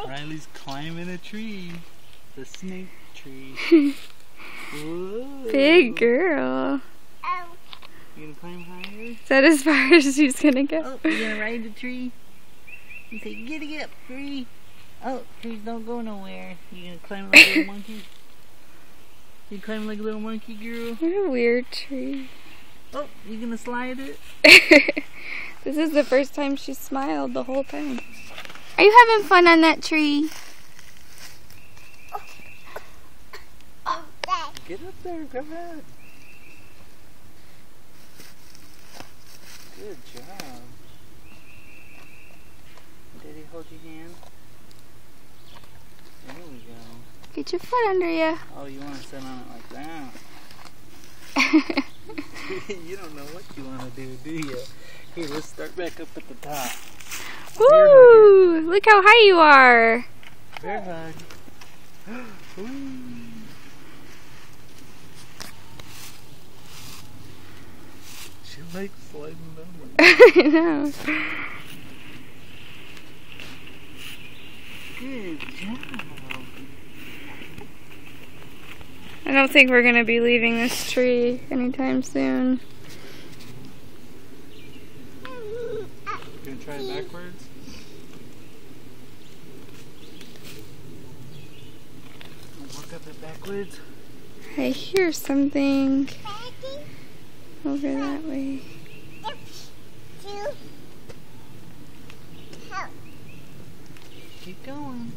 Riley's climbing a tree. The snake tree. Whoa. Big girl. You gonna climb higher? Is that as far as she's gonna go? Oh, you gonna ride the tree? You say, giddy up, tree. Oh, trees don't go nowhere. You gonna climb like a little monkey? You climb like a little monkey, girl? What a weird tree. Oh, you gonna slide it? This is the first time she smiled the whole time. Are you having fun on that tree? Get up there, come on. Good job. Daddy, hold your hand. There we go. Get your foot under you. Oh, you want to sit on it like that? You don't know what you want to do you? Here, let's start back up at the top. Woo! Look how high you are. Bear hug. Ooh. She likes sliding down. I know. Good job. I don't think we're gonna be leaving this tree anytime soon. You gonna try it backwards? Walk up it backwards. I hear something over that way. Keep going.